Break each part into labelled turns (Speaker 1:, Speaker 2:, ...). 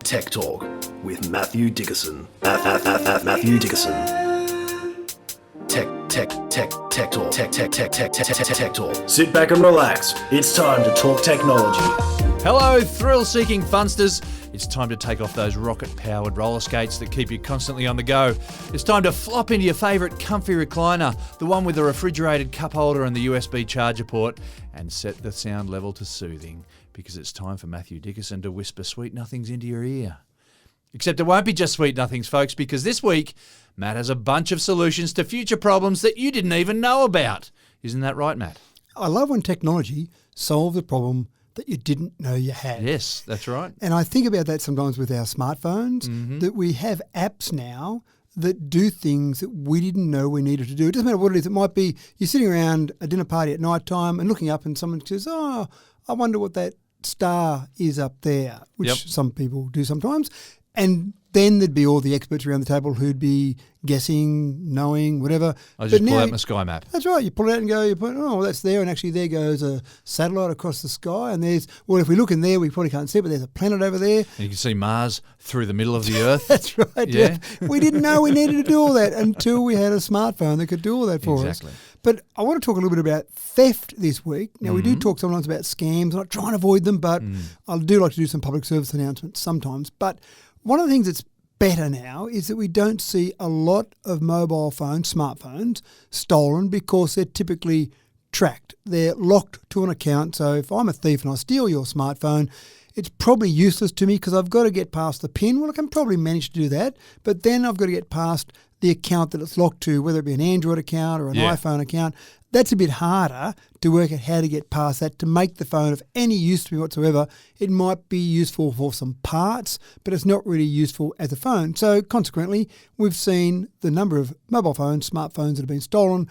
Speaker 1: Tech Talk with Matthew Dickerson. Matthew Dickerson. Tech Talk. Sit back and relax. It's time to talk technology.
Speaker 2: Hello, thrill-seeking funsters. It's time to take off those rocket-powered roller skates that keep you constantly on the go. It's time to flop into your favourite comfy recliner, the one with the refrigerated cup holder and the USB charger port, and set the sound level to soothing, because it's time for Matthew Dickerson to whisper sweet nothings into your ear. Except it won't be just sweet nothings, folks, because this week, Matt has a bunch of solutions to future problems that you didn't even know about. Isn't that right, Matt?
Speaker 3: I love when technology solves a problem that you didn't know you had.
Speaker 2: Yes, that's right.
Speaker 3: And I think about that sometimes with our smartphones, that we have apps now that do things that we didn't know we needed to do. It doesn't matter what it is. It might be you're sitting around a dinner party at night time and looking up and someone says, oh, I wonder what that star is up there, which some people do sometimes. And then there'd be all the experts around the table who'd be guessing, knowing, whatever.
Speaker 2: I just pull out my sky map.
Speaker 3: That's right. You pull it out and go, oh, well, that's there. And actually there goes a satellite across the sky. And there's, well, if we look in there, we probably can't see it, but there's a planet over there.
Speaker 2: And you can see Mars through the middle of the Earth.
Speaker 3: That's right. Yeah. We didn't know we needed to do all that until we had a smartphone that could do all that for us. But I want to talk a little bit about theft this week. Now, we do talk sometimes about scams. I'm not trying to avoid them, but I do like to do some public service announcements sometimes. But one of the things that's better now is that we don't see a lot of mobile phones, smartphones, stolen because they're typically tracked. They're locked to an account. So if I'm a thief and I steal your smartphone, it's probably useless to me because I've got to get past the PIN. Well, I can probably manage to do that, but then I've got to get past the account that it's locked to, whether it be an Android account or an iPhone account. That's a bit harder to work out how to get past that to make the phone of any use to me whatsoever. It might be useful for some parts, but it's not really useful as a phone. So consequently, we've seen the number of mobile phones, smartphones that have been stolen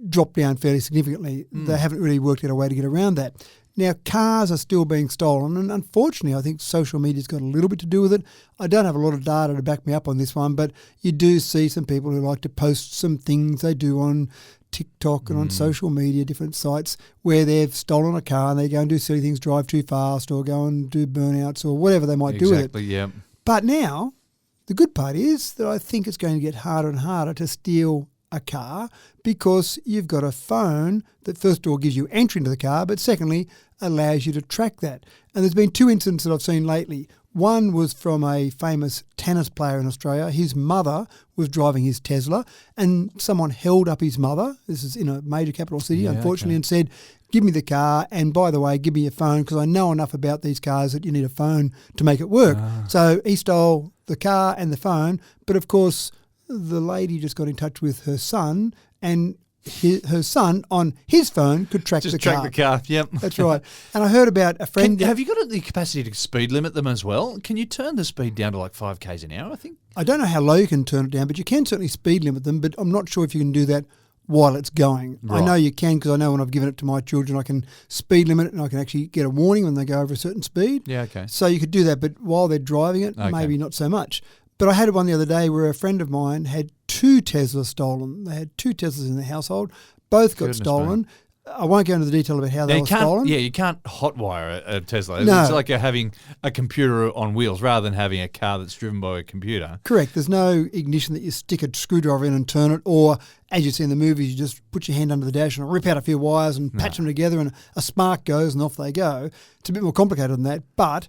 Speaker 3: drop down fairly significantly. They haven't really worked out a way to get around that. Now, cars are still being stolen, and unfortunately, I think social media's got a little bit to do with it. I don't have a lot of data to back me up on this one, but you do see some people who like to post some things they do on TikTok and on social media, different sites, where they've stolen a car and they go and do silly things, drive too fast or go and do burnouts or whatever they might do with it.
Speaker 2: Exactly, yeah.
Speaker 3: But now, the good part is that I think it's going to get harder and harder to steal a car because you've got a phone that first of all gives you entry into the car, but secondly allows you to track that. And there's been two incidents that I've seen lately. One was from a famous tennis player in Australia. His mother was driving his Tesla and someone held up his mother. This is in a major capital city, unfortunately, and said, give me the car and, by the way, give me your phone because I know enough about these cars that you need a phone to make it work. So he stole the car and the phone, but of course the lady just got in touch with her son and her son on his phone could track the car.
Speaker 2: Just track the car, yep.
Speaker 3: That's right. And I heard about a friend...
Speaker 2: have you got the capacity to speed limit them as well? Can you turn the speed down to like 5 k's an hour, I think?
Speaker 3: I don't know how low you can turn it down, but you can certainly speed limit them, but I'm not sure if you can do that while it's going. Right. I know you can because I know when I've given it to my children, I can speed limit it and I can actually get a warning when they go over a certain speed.
Speaker 2: Yeah, okay.
Speaker 3: So you could do that, but while they're driving it, maybe not so much. But I had one the other day where a friend of mine had 2 Teslas stolen. They had 2 Teslas in the household. Both got stolen. I won't go into the detail about how they were stolen.
Speaker 2: Yeah, you can't hotwire a Tesla.
Speaker 3: No.
Speaker 2: It's like you're having a computer on wheels rather than having a car that's driven by a computer.
Speaker 3: Correct. There's no ignition that you stick a screwdriver in and turn it, or as you see in the movies, you just put your hand under the dash and rip out a few wires and patch them together and a spark goes and off they go. It's a bit more complicated than that. But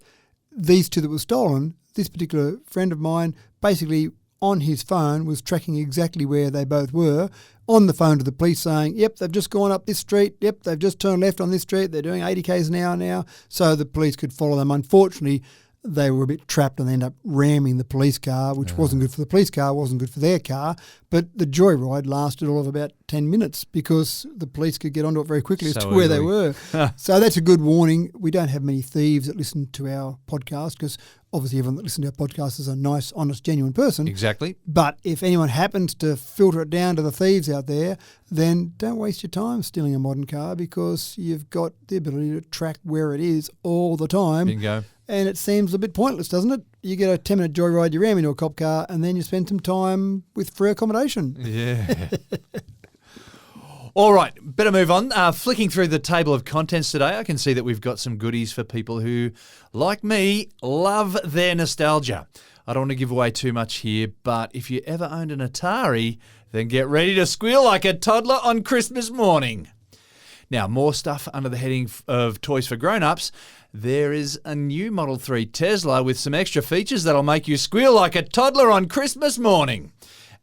Speaker 3: these 2 that were stolen, this particular friend of mine basically on his phone was tracking exactly where they both were, on the phone to the police saying, yep, they've just gone up this street, yep, they've just turned left on this street, they're doing 80 k's an hour now, so the police could follow them. Unfortunately, they were a bit trapped and they ended up ramming the police car, which wasn't good for the police car, wasn't good for their car. But the joyride lasted all of about 10 minutes because the police could get onto it very quickly as to where they were. So that's a good warning. We don't have many thieves that listen to our podcast because obviously everyone that listens to our podcast is a nice, honest, genuine person.
Speaker 2: Exactly.
Speaker 3: But if anyone happens to filter it down to the thieves out there, then don't waste your time stealing a modern car because you've got the ability to track where it is all the time.
Speaker 2: Bingo.
Speaker 3: And it seems a bit pointless, doesn't it? You get a 10-minute joyride, you ram into a cop car, and then you spend some time with free accommodation.
Speaker 2: Yeah. All right, better move on. Flicking through the table of contents today, I can see that we've got some goodies for people who, like me, love their nostalgia. I don't want to give away too much here, but if you ever owned an Atari, then get ready to squeal like a toddler on Christmas morning. Now, more stuff under the heading of Toys for Grown-Ups. There is a new Model 3 Tesla with some extra features that'll make you squeal like a toddler on Christmas morning.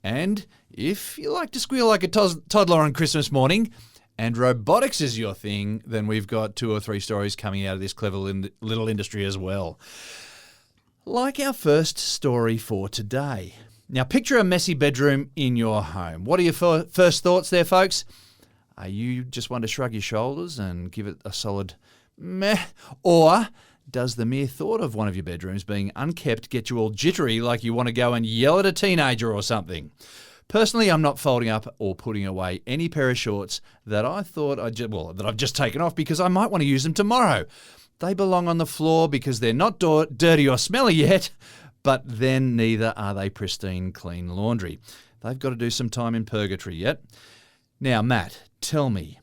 Speaker 2: And if you like to squeal like a toddler on Christmas morning and robotics is your thing, then we've got 2 or 3 stories coming out of this clever little industry as well. Like our first story for today. Now, picture a messy bedroom in your home. What are your first thoughts there, folks? Are you just want to shrug your shoulders and give it a solid meh? Or does the mere thought of one of your bedrooms being unkept get you all jittery like you want to go and yell at a teenager or something? Personally, I'm not folding up or putting away any pair of shorts that I thought that I've just taken off because I might want to use them tomorrow. They belong on the floor because they're not dirty or smelly yet, but then neither are they pristine, clean laundry. They've got to do some time in purgatory yet. Now, Matt, tell me,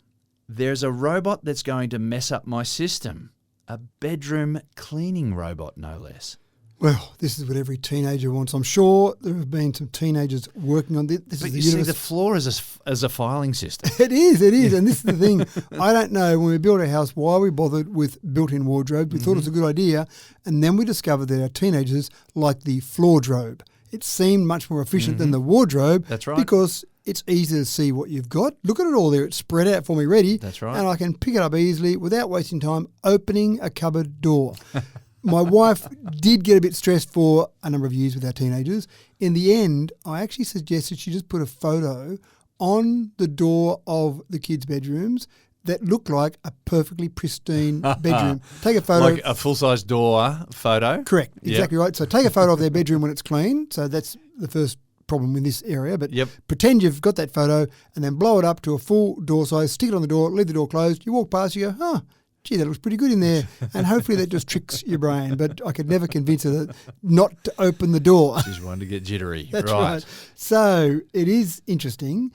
Speaker 2: there's a robot that's going to mess up my system. A bedroom cleaning robot, no less.
Speaker 3: Well, this is what every teenager wants. I'm sure there have been some teenagers working on this.
Speaker 2: But you see, the floor is a filing system.
Speaker 3: It is. And this is the thing. I don't know, when we built our house, why we bothered with built-in wardrobes. We thought it was a good idea. And then we discovered that our teenagers like the floor drobe. It seemed much more efficient than the wardrobe.
Speaker 2: That's right.
Speaker 3: Because it's easy to see what you've got. Look at it all there. It's spread out for me ready.
Speaker 2: That's right.
Speaker 3: And I can pick it up easily without wasting time opening a cupboard door. My wife did get a bit stressed for a number of years with our teenagers. In the end, I actually suggested she just put a photo on the door of the kids' bedrooms that looked like a perfectly pristine bedroom. Take a photo.
Speaker 2: Like a full-size door photo?
Speaker 3: Correct. Exactly right. So take a photo of their bedroom when it's clean. So that's the first problem in this area. But pretend you've got that photo and then blow it up to a full door size, stick it on the door, leave the door closed. You walk past, you go, gee, that looks pretty good in there. And hopefully that just tricks your brain. But I could never convince her not to open the door.
Speaker 2: She's wanting to get jittery.
Speaker 3: That's right. So it is interesting,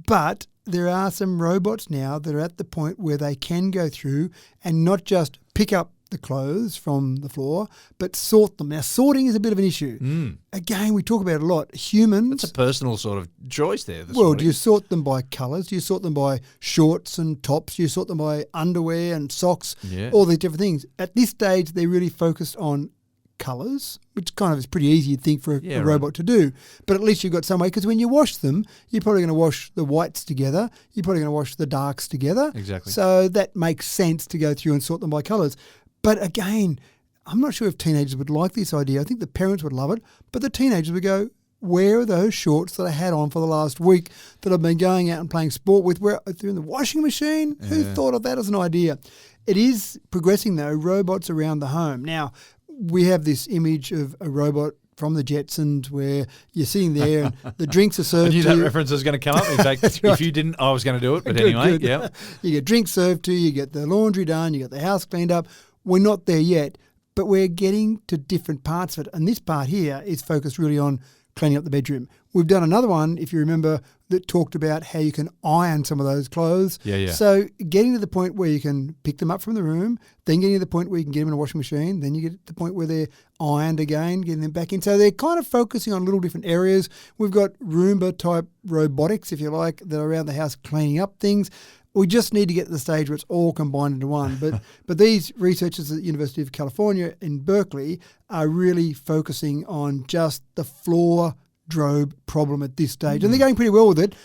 Speaker 3: but there are some robots now that are at the point where they can go through and not just pick up the clothes from the floor, but sort them. Now, sorting is a bit of an issue. Again, we talk about it a lot. Humans...
Speaker 2: It's a personal sort of choice there.
Speaker 3: Well, do you sort them by colours? Do you sort them by shorts and tops? Do you sort them by underwear and socks?
Speaker 2: Yeah.
Speaker 3: All these different things. At this stage, they're really focused on colours, which kind of is pretty easy, you'd think, for a robot to do. But at least you've got some way, because when you wash them, you're probably going to wash the whites together. You're probably going to wash the darks together.
Speaker 2: Exactly.
Speaker 3: So that makes sense to go through and sort them by colours. But again, I'm not sure if teenagers would like this idea. I think the parents would love it, but the teenagers would go, where are those shorts that I had on for the last week that I've been going out and playing sport with? Where they're in the washing machine? Yeah. Who thought of that as an idea? It is progressing, though, robots around the home. Now, we have this image of a robot from the Jetsons where you're sitting there and the drinks are served to you.
Speaker 2: I knew that reference was going to come up. In fact, right. If you didn't, I was going to do it. But anyway, yeah.
Speaker 3: You get drinks served to you, you get the laundry done, you get the house cleaned up. We're not there yet, but we're getting to different parts of it. And this part here is focused really on cleaning up the bedroom. We've done another one, if you remember, that talked about how you can iron some of those clothes.
Speaker 2: Yeah.
Speaker 3: So getting to the point where you can pick them up from the room, then getting to the point where you can get them in a washing machine, then you get to the point where they're ironed again, getting them back in. So they're kind of focusing on little different areas. We've got Roomba-type robotics, if you like, that are around the house cleaning up things. We just need to get to the stage where it's all combined into one. But these researchers at the University of California in Berkeley are really focusing on just the floor drobe problem at this stage. And they're going pretty well with it,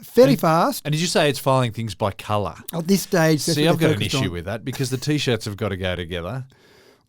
Speaker 3: fairly fast.
Speaker 2: And did you say it's filing things by colour?
Speaker 3: At this stage,
Speaker 2: See, I've got an issue with that because the T-shirts have got to go together.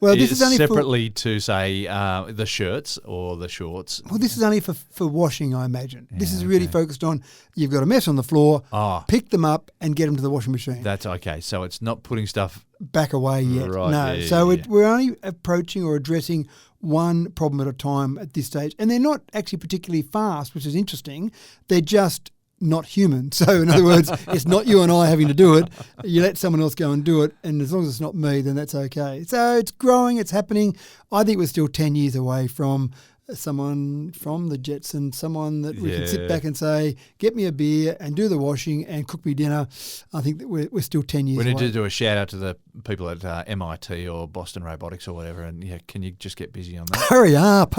Speaker 3: Well, this is only
Speaker 2: separately to, say, the shirts or the shorts.
Speaker 3: Well, this is only for washing, I imagine. Yeah, this is really focused on you've got a mess on the floor, pick them up and get them to the washing machine.
Speaker 2: That's okay. So it's not putting stuff
Speaker 3: back away yet.
Speaker 2: Right,
Speaker 3: no.
Speaker 2: Yeah,
Speaker 3: so
Speaker 2: yeah.
Speaker 3: We're only approaching or addressing one problem at a time at this stage. And they're not actually particularly fast, which is interesting. They're just not human. So in other words, it's not you and I having to do it. You let someone else go and do it, and as long as it's not me, then that's okay. So it's growing, it's happening. I think we're still 10 years away from someone from the Jetsons, someone that we can sit back and say, get me a beer and do the washing and cook me dinner. I think that we're still 10 years away.
Speaker 2: We need to do a shout out to the people at MIT or Boston Robotics or whatever, and can you just get busy on that?
Speaker 3: Hurry up.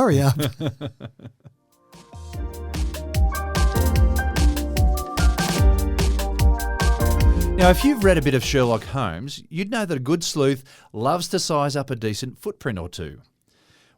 Speaker 2: Now, if you've read a bit of Sherlock Holmes, you'd know that a good sleuth loves to size up a decent footprint or two.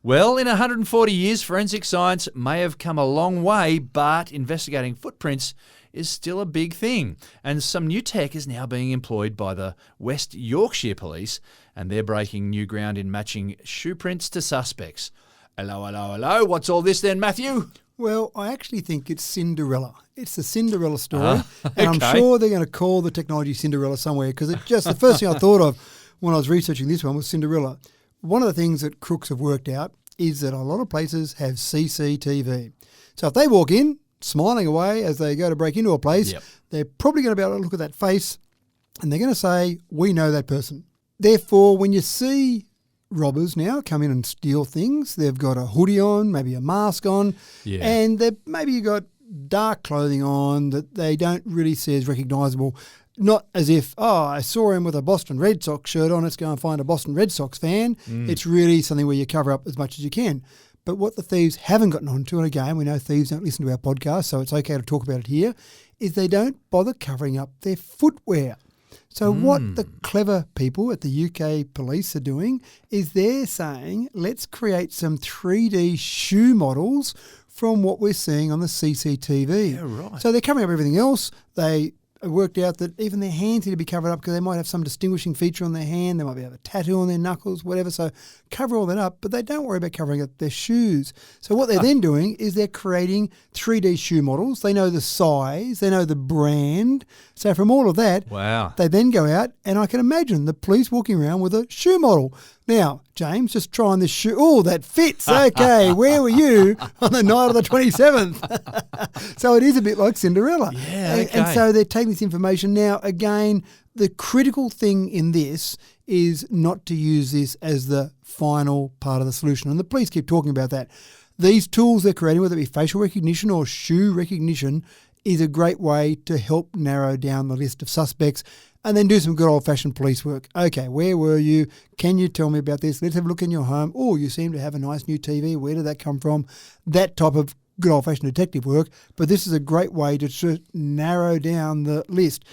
Speaker 2: Well, in 140 years, forensic science may have come a long way, but investigating footprints is still a big thing. And some new tech is now being employed by the West Yorkshire Police, and they're breaking new ground in matching shoe prints to suspects. Hello. What's all this then, Matthew?
Speaker 3: Well, I actually think it's Cinderella. It's the Cinderella story,
Speaker 2: okay.
Speaker 3: and I'm sure they're going to call the technology Cinderella somewhere, because it just the first thing I thought of when I was researching this one was Cinderella. One of the things that crooks have worked out is that a lot of places have CCTV. So if they walk in, smiling away as they go to break into a place, they're probably going to be able to look at that face and they're going to say, we know that person. Therefore, when you see robbers now come in and steal things, they've got a hoodie on, maybe a mask on, and they've maybe got dark clothing on that they don't really see as recognisable. Not as if, I saw him with a Boston Red Sox shirt on, let's go and find a Boston Red Sox fan. It's really something where you cover up as much as you can. But what the thieves haven't gotten onto, and again, we know thieves don't listen to our podcast, so it's okay to talk about it here, is they don't bother covering up their footwear. So what the clever people at the UK police are doing is they're saying, let's create some 3D shoe models from what we're seeing on the CCTV.
Speaker 2: Yeah, right.
Speaker 3: So they're covering up everything else. They worked out that even their hands need to be covered up because they might have some distinguishing feature on their hand. They might have a tattoo on their knuckles, whatever. So cover all that up, but they don't worry about covering up their shoes. So what they're then doing is they're creating 3D shoe models. They know the size. They know the brand. So from all of that, they then go out, and I can imagine the police walking around with a shoe model. Now, James, just trying this shoe. Oh, that fits. Okay, where were you on the night of the 27th? So it is a bit like Cinderella.
Speaker 2: Yeah, okay.
Speaker 3: And so they're taking this information. Now, again, the critical thing in this is not to use this as the final part of the solution. And the police keep talking about that. These tools they're creating, whether it be facial recognition or shoe recognition, is a great way to help narrow down the list of suspects and then do some good old-fashioned police work. Okay, where were you? Can you tell me about this? Let's have a look in your home. Oh, you seem to have a nice new TV. Where did that come from? That type of good old-fashioned detective work. But this is a great way to just narrow down the list.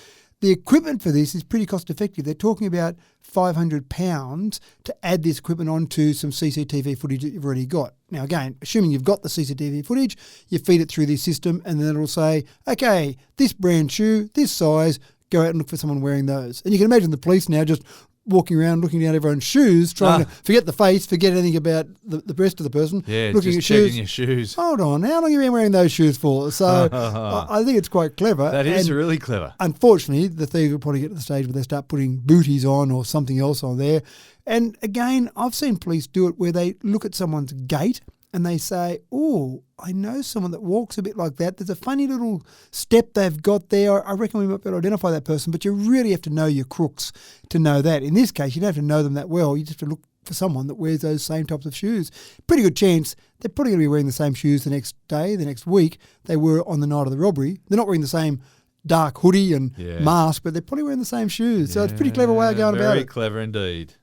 Speaker 3: The equipment for this is pretty cost-effective. They're talking about £500 to add this equipment onto some CCTV footage that you've already got. Now, again, assuming you've got the CCTV footage, you feed it through this system and then it'll say, okay, this brand shoe, this size, go out and look for someone wearing those. And you can imagine the police now just walking around looking down everyone's shoes, trying to forget the face, forget anything about the rest of the person.
Speaker 2: Yeah,
Speaker 3: looking
Speaker 2: just
Speaker 3: at
Speaker 2: checking
Speaker 3: shoes.
Speaker 2: your shoes.
Speaker 3: Hold on, how long have you been wearing those shoes for? So I think it's quite clever.
Speaker 2: That is really clever.
Speaker 3: Unfortunately, the thieves will probably get to the stage where they start putting booties on or something else on there. And again, I've seen police do it where they look at someone's gait and they say, oh, I know someone that walks a bit like that. There's a funny little step they've got there. I reckon we might be able to identify that person, but you really have to know your crooks to know that. In this case, you don't have to know them that well. You just have to look for someone that wears those same types of shoes. Pretty good chance they're probably going to be wearing the same shoes the next day, the next week they were on the night of the robbery. They're not wearing the same dark hoodie and mask, but they're probably wearing the same shoes. So it's a pretty clever way of going about it.
Speaker 2: Very clever indeed.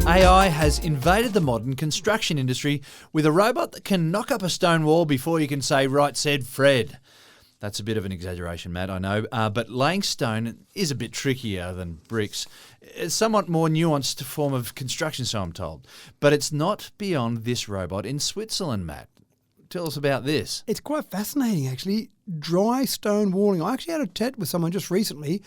Speaker 2: AI has invaded the modern construction industry with a robot that can knock up a stone wall before you can say, right said Fred. That's a bit of an exaggeration, Matt, I know, but laying stone is a bit trickier than bricks. It's a somewhat more nuanced form of construction, so I'm told. But it's not beyond this robot in Switzerland, Matt. Tell us about this.
Speaker 3: It's quite fascinating, actually. Dry stone walling. I actually had a chat with someone just recently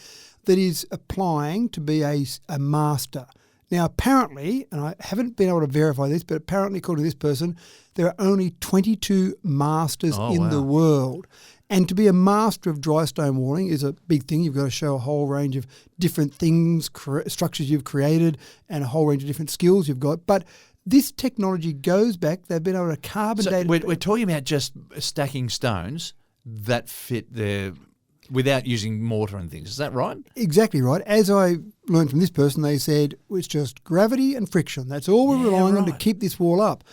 Speaker 3: that is applying to be a master. Now, apparently, and I haven't been able to verify this, but apparently, according to this person, there are only 22 masters in the world. And to be a master of dry stone walling is a big thing. You've got to show a whole range of different things, structures you've created, and a whole range of different skills you've got. But this technology goes back. They've been able to carbon date.
Speaker 2: We're talking about just stacking stones that fit their without using mortar and things. Is that right?
Speaker 3: Exactly right. As I learned from this person, they said it's just gravity and friction. That's all we're relying on to keep this wall up.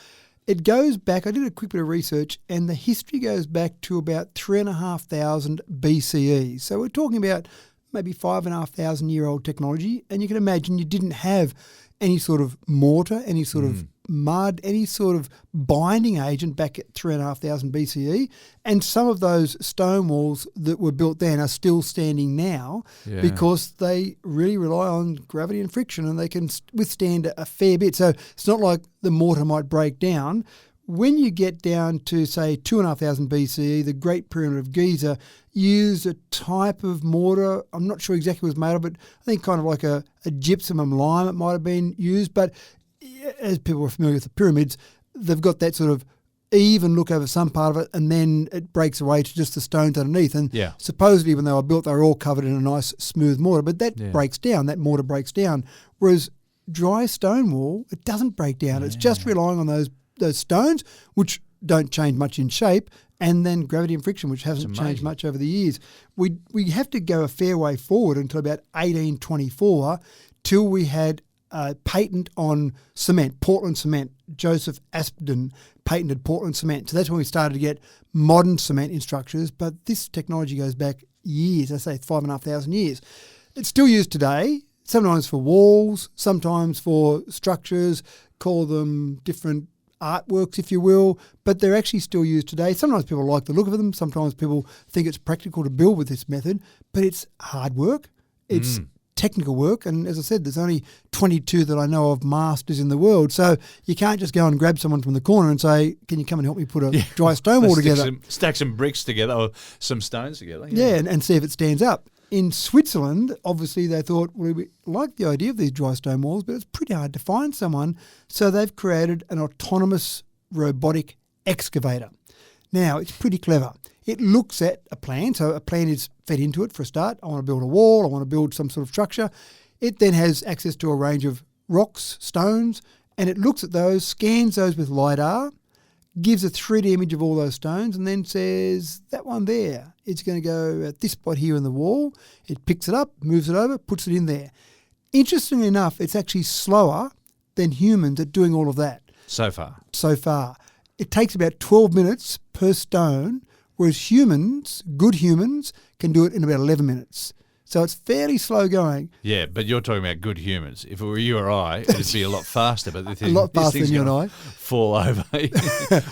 Speaker 3: It goes back, I did a quick bit of research, and the history goes back to about 3,500 BCE. So we're talking about maybe 5,500-year-old technology, and you can imagine you didn't have any sort of mortar, any sort of mud, any sort of binding agent back at 3,500 BCE. And some of those stone walls that were built then are still standing now because they really rely on gravity and friction, and they can withstand a fair bit. So it's not like the mortar might break down. When you get down to, say, 2,500 BCE, the Great Pyramid of Giza used a type of mortar. I'm not sure exactly what it was made of, but I think kind of like a gypsum and lime it might have been used. But as people are familiar with the pyramids, they've got that sort of even look over some part of it, and then it breaks away to just the stones underneath. And supposedly when they were built, they were all covered in a nice smooth mortar. But that breaks down, that mortar breaks down. Whereas dry stone wall, it doesn't break down. It's just relying on those stones, which don't change much in shape, and then gravity and friction, which hasn't changed much over the years. We have to go a fair way forward until about 1824 till we had a patent on cement, Portland cement. Joseph Aspden patented Portland cement. So that's when we started to get modern cement in structures, but this technology goes back years, I say 5,500 years. It's still used today, sometimes for walls, sometimes for structures, call them different artworks, if you will, but they're actually still used today. Sometimes people like the look of them. Sometimes people think it's practical to build with this method, but it's hard work. It's technical work. And as I said, there's only 22 that I know of masters in the world. So you can't just go and grab someone from the corner and say, can you come and help me put a dry stone wall together?
Speaker 2: Stack some bricks together or some stones together.
Speaker 3: And see if it stands up. In Switzerland, obviously they thought, well, we like the idea of these dry stone walls, but it's pretty hard to find someone. So they've created an autonomous robotic excavator. Now, it's pretty clever. It looks at a plan. So a plan is fed into it for a start. I want to build a wall. I want to build some sort of structure. It then has access to a range of rocks, stones, and it looks at those, scans those with LiDAR, gives a 3D image of all those stones, and then says, that one there, it's going to go at this spot here in the wall. It picks it up, moves it over, puts it in there. Interestingly enough, it's actually slower than humans at doing all of that.
Speaker 2: So far. It takes about 12 minutes per stone, whereas humans, good humans, can do it in about 11 minutes. So it's fairly slow going. Yeah, but you're talking about good humans. If it were you or I, it'd be a lot faster. But
Speaker 3: a lot faster than you and I.
Speaker 2: Fall over.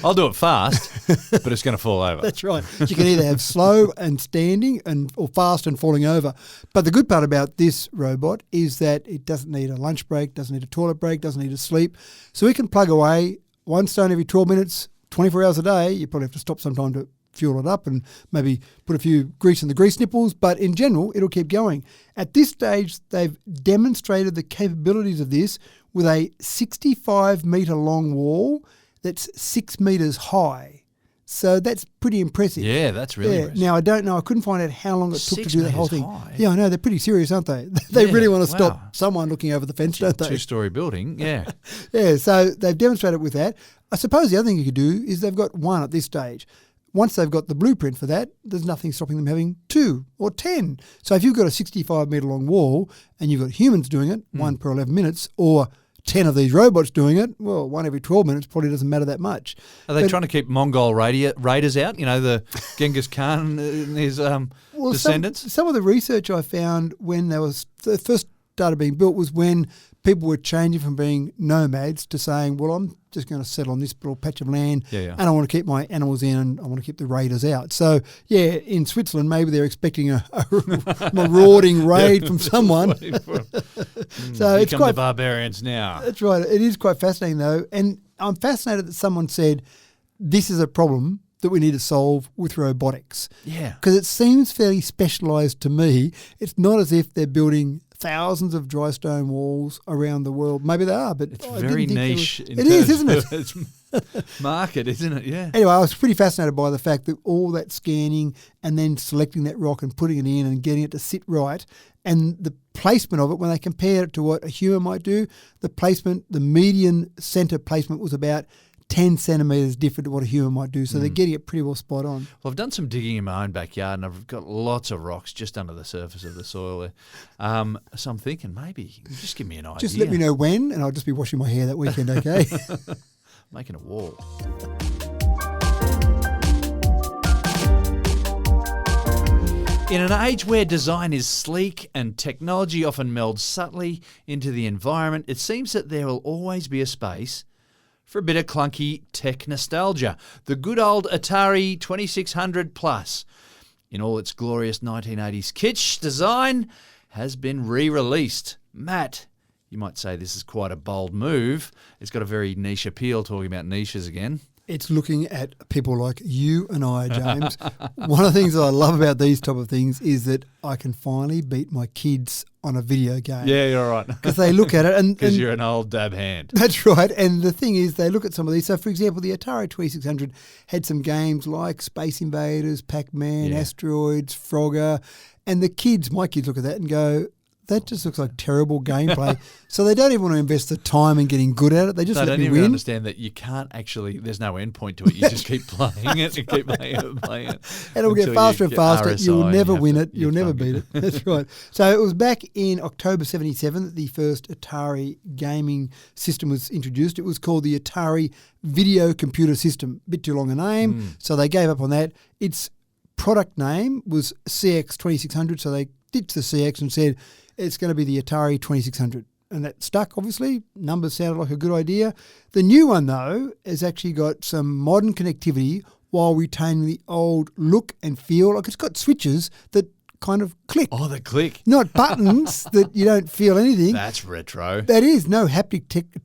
Speaker 2: I'll do it fast, but it's going to fall over.
Speaker 3: That's right. You can either have slow and standing or fast and falling over. But the good part about this robot is that it doesn't need a lunch break, doesn't need a toilet break, doesn't need to sleep. So we can plug away one stone every 12 minutes, 24 hours a day. You probably have to stop sometime to fuel it up and maybe put a few grease in the grease nipples, but in general, it'll keep going. At this stage, they've demonstrated the capabilities of this with a 65-metre long wall that's 6 metres high. So that's pretty impressive.
Speaker 2: Yeah, that's really impressive.
Speaker 3: Now, I don't know. I couldn't find out how long it took to do the whole thing.
Speaker 2: High.
Speaker 3: Yeah, I know. They're pretty serious, aren't they? They really want to stop someone looking over the fence, don't they?
Speaker 2: Two-storey building, yeah.
Speaker 3: Yeah, so they've demonstrated with that. I suppose the other thing you could do is they've got one at this stage. Once they've got the blueprint for that, there's nothing stopping them having 2 or 10. So if you've got a 65-metre long wall and you've got humans doing it, 1 per 11 minutes, or 10 of these robots doing it, well, 1 every 12 minutes probably doesn't matter that much.
Speaker 2: Are they trying to keep Mongol raiders out? You know, the Genghis Khan and his descendants?
Speaker 3: Some of the research I found when the first started being built was when people were changing from being nomads to saying, well, I'm just going to settle on this little patch of land and I want to keep my animals in and I want to keep the raiders out. So, yeah, in Switzerland, maybe they're expecting a marauding raid from someone.
Speaker 2: So it's quite the barbarians now.
Speaker 3: That's right. It is quite fascinating, though. And I'm fascinated that someone said this is a problem that we need to solve with robotics.
Speaker 2: Yeah.
Speaker 3: Because it seems fairly specialised to me. It's not as if they're building thousands of dry stone walls around the world. Maybe they are, but
Speaker 2: it's very niche.
Speaker 3: It is, isn't it?
Speaker 2: It's market, isn't it? Yeah.
Speaker 3: Anyway, I was pretty fascinated by the fact that all that scanning and then selecting that rock and putting it in and getting it to sit right, and the placement of it, when they compare it to what a human might do, the median centre placement was about 10 centimetres different to what a human might do. So they're getting it pretty well spot on.
Speaker 2: Well, I've done some digging in my own backyard and I've got lots of rocks just under the surface of the soil there. So I'm thinking maybe just give me an idea.
Speaker 3: Just let me know when, and I'll just be washing my hair that weekend, okay?
Speaker 2: Making a wall. In an age where design is sleek and technology often melds subtly into the environment, it seems that there will always be a space for a bit of clunky tech nostalgia. The good old Atari 2600 Plus, in all its glorious 1980s kitsch design, has been re-released. Matt, you might say this is quite a bold move. It's got a very niche appeal, talking about niches again.
Speaker 3: It's looking at people like you and I, James. One of the things that I love about these type of things is that I can finally beat my kids on a video game.
Speaker 2: Yeah, you're right.
Speaker 3: Because they look at it and...
Speaker 2: Because you're an old dab hand.
Speaker 3: That's right. And the thing is, they look at some of these. So, for example, the Atari 2600 had some games like Space Invaders, Pac-Man, Asteroids, Frogger. And my kids look at that and go, that just looks like terrible gameplay. So they don't even want to invest the time in getting good at it. They just let me win.
Speaker 2: They don't even understand that you can't actually, there's no end point to it. You just keep playing it and keep playing it and playing it.
Speaker 3: And it'll get faster and faster. You'll never win it. You'll never beat it. That's right. So it was back in October 77 that the first Atari gaming system was introduced. It was called the Atari Video Computer System. A bit too long a name. So they gave up on that. Its product name was CX 2600. So they ditched the CX and said, it's going to be the Atari 2600. And that stuck, obviously. Numbers sounded like a good idea. The new one, though, has actually got some modern connectivity while retaining the old look and feel. Like, it's got switches that kind of click.
Speaker 2: Oh, they click.
Speaker 3: Not buttons that you don't feel anything.
Speaker 2: That's retro.
Speaker 3: That is. No haptic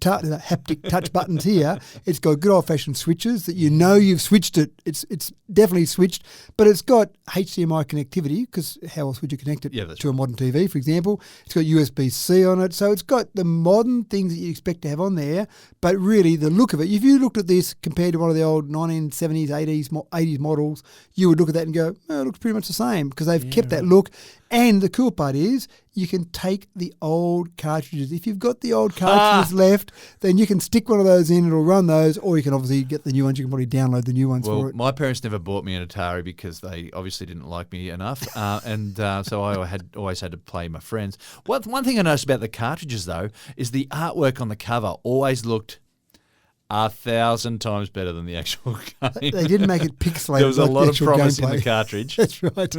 Speaker 3: touch buttons here. It's got good old-fashioned switches that you know you've switched it. It's definitely switched, but it's got HDMI connectivity, because how else would you connect it to a modern TV, for example? It's got USB-C on it. So it's got the modern things that you expect to have on there, but really the look of it, if you looked at this compared to one of the old 1970s, 80s models, you would look at that and go, oh, it looks pretty much the same, because they've kept that look. And the cool part is you can take the old cartridges. If you've got the old cartridges left, then you can stick one of those in, it'll run those, or you can obviously get the new ones. You can probably download the new ones for it.
Speaker 2: My parents never bought me an Atari because they obviously didn't like me enough, so I always had to play my friends. One thing I noticed about the cartridges, though, is the artwork on the cover always looked 1,000 times better than the actual game.
Speaker 3: They didn't make it pixelated.
Speaker 2: There was a lot of promise
Speaker 3: gameplay
Speaker 2: in the cartridge.
Speaker 3: That's right.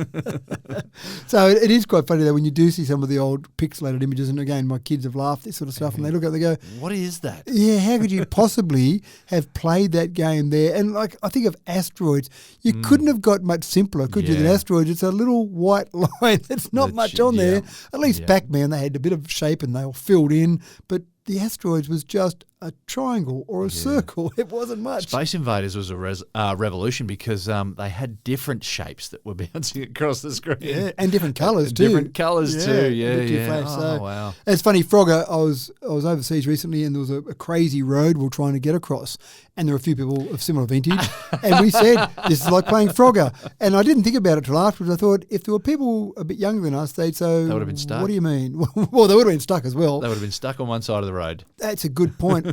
Speaker 3: So it is quite funny, though, when you do see some of the old pixelated images, and again, my kids have laughed, this sort of stuff, and they look at it and they go,
Speaker 2: what is that?
Speaker 3: Yeah, how could you possibly have played that game there? And like, I think of Asteroids. You couldn't have got much simpler, could you, than Asteroids? It's a little white line. There's not much on there. At least Pac-Man, they had a bit of shape and they were filled in, but the Asteroids was just a triangle or a circle. It wasn't much.
Speaker 2: Space Invaders was a revolution because they had different shapes that were bouncing across the screen.
Speaker 3: Yeah, and different colours too.
Speaker 2: Different colours too, yeah.
Speaker 3: So,
Speaker 2: wow.
Speaker 3: It's funny, Frogger, I was overseas recently and there was a crazy road we were trying to get across, and there were a few people of similar vintage, and we said, this is like playing Frogger. And I didn't think about it till afterwards. I thought, if there were people a bit younger than us, they'd say,
Speaker 2: they would have been stuck.
Speaker 3: What do you mean? Well, they would have been stuck as well.
Speaker 2: They would have been stuck on one side of the road.
Speaker 3: That's a good point.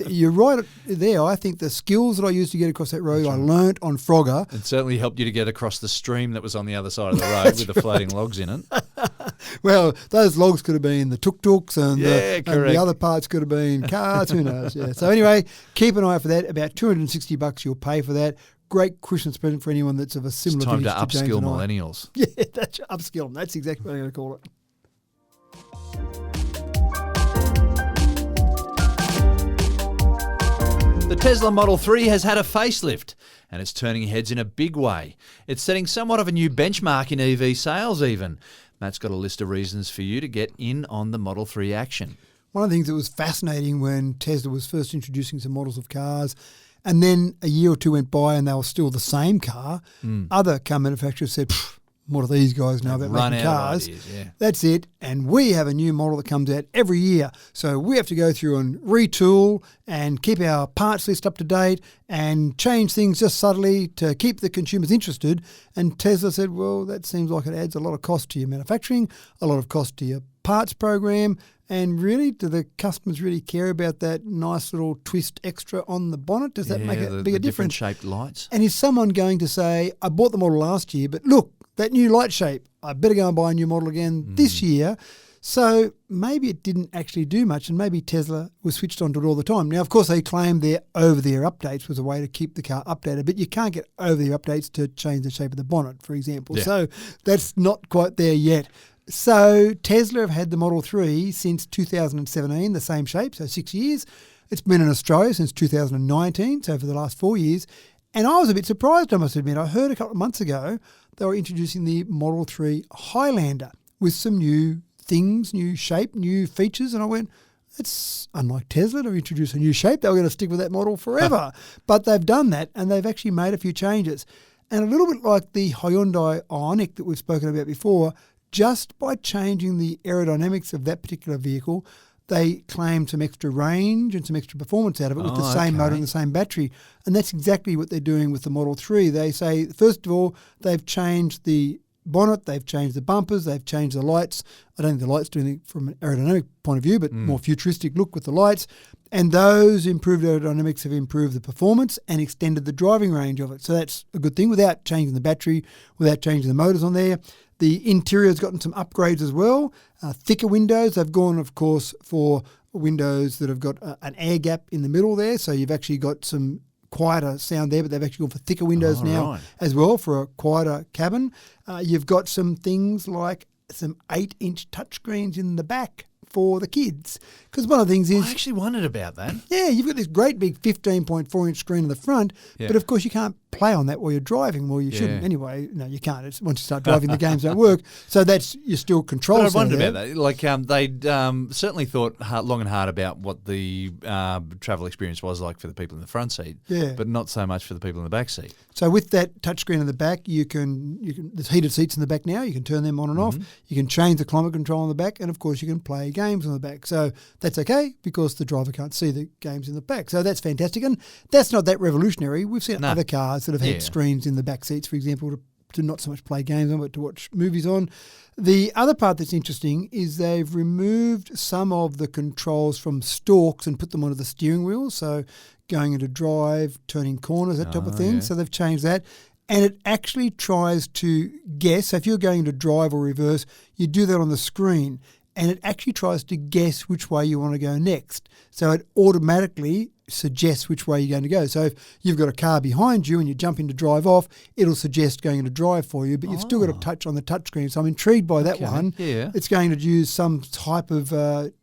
Speaker 3: You're right there. I think the skills that I used to get across that road, I learnt on Frogger.
Speaker 2: It certainly helped you to get across the stream that was on the other side of the road with the floating logs in it.
Speaker 3: Well, those logs could have been the tuk-tuks and the other parts could have been cars. Who knows? Yeah. So anyway, keep an eye out for that. About $260 you'll pay for that. Great Christmas present for anyone that's of a similar vintage to James and I.
Speaker 2: It's time to upskill millennials.
Speaker 3: Yeah, that's upskill them. That's exactly what I'm going to call it.
Speaker 2: The Tesla Model 3 has had a facelift and it's turning heads in a big way. It's setting somewhat of a new benchmark in EV sales even. Matt's got a list of reasons for you to get in on the Model 3 action.
Speaker 3: One of the things that was fascinating when Tesla was first introducing some models of cars, and then a year or two went by and they were still the same car, other car manufacturers said, what do these guys know about making cars? That's it. And we have a new model that comes out every year. So we have to go through and retool and keep our parts list up to date and change things just subtly to keep the consumers interested. And Tesla said, well, that seems like it adds a lot of cost to your manufacturing, a lot of cost to your parts program, And really, do the customers really care about that nice little twist extra on the bonnet? Does that make a bigger difference?
Speaker 2: Different shaped lights.
Speaker 3: And is someone going to say, I bought the model last year, but look, that new light shape, I better go and buy a new model again this year. So maybe it didn't actually do much, and maybe Tesla was switched onto it all the time. Now, of course, they claimed their over-the-air updates was a way to keep the car updated, but you can't get over-the-air updates to change the shape of the bonnet, for example.
Speaker 2: Yeah.
Speaker 3: So that's not quite there yet. So Tesla have had the Model 3 since 2017, the same shape, so 6 years. It's been in Australia since 2019, so for the last 4 years. And I was a bit surprised, I must admit. I heard a couple of months ago they were introducing the Model 3 Highlander with some new things, new shape, new features. And I went, it's unlike Tesla to introduce a new shape. They were going to stick with that model forever. But they've done that, and they've actually made a few changes. And a little bit like the Hyundai Ioniq that we've spoken about before, just by changing the aerodynamics of that particular vehicle, they claim some extra range and some extra performance out of it with the same motor and the same battery. And that's exactly what they're doing with the Model 3. They say, first of all, they've changed the bonnet, they've changed the bumpers, they've changed the lights. I don't think the lights do anything from an aerodynamic point of view, but more futuristic look with the lights. And those improved aerodynamics have improved the performance and extended the driving range of it. So that's a good thing without changing the battery, without changing the motors on there. The interior's gotten some upgrades as well. Thicker windows. They've gone, of course, for windows that have got an air gap in the middle there. So you've actually got some quieter sound there, but they've actually gone for thicker windows now as well for a quieter cabin. You've got some things like some 8-inch touchscreens in the back for the kids. Because one of the things is...
Speaker 2: I actually wondered about that.
Speaker 3: Yeah, you've got this great big 15.4-inch screen in the front, but of course you can't play on that while you're driving. Well, you shouldn't anyway. No, you can't. It's, once you start driving, the games don't work. So that's, you're still controlling.
Speaker 2: But I wondered about that. Like, they'd certainly thought long and hard about what the travel experience was like for the people in the front seat, but not so much for the people in the back seat.
Speaker 3: So with that touchscreen in the back, you can there's heated seats in the back now. You can turn them on and off. You can change the climate control in the back, and of course you can play games on the back. So that's okay because the driver can't see the games in the back. So that's fantastic, and that's not that revolutionary. We've seen other cars that have had screens in the back seats, for example, to not so much play games on, but to watch movies on. The other part that's interesting is they've removed some of the controls from stalks and put them onto the steering wheel. So going into drive, turning corners, that type of thing. So they've changed that. And it actually tries to guess. So if you're going to drive or reverse, you do that on the screen. And it actually tries to guess which way you want to go next. So it automatically suggests which way you're going to go. So if you've got a car behind you and you jump in to drive off, it'll suggest going into drive for you, but you've still got to touch on the touchscreen. So I'm intrigued by that one.
Speaker 2: Yeah.
Speaker 3: It's going to use some type of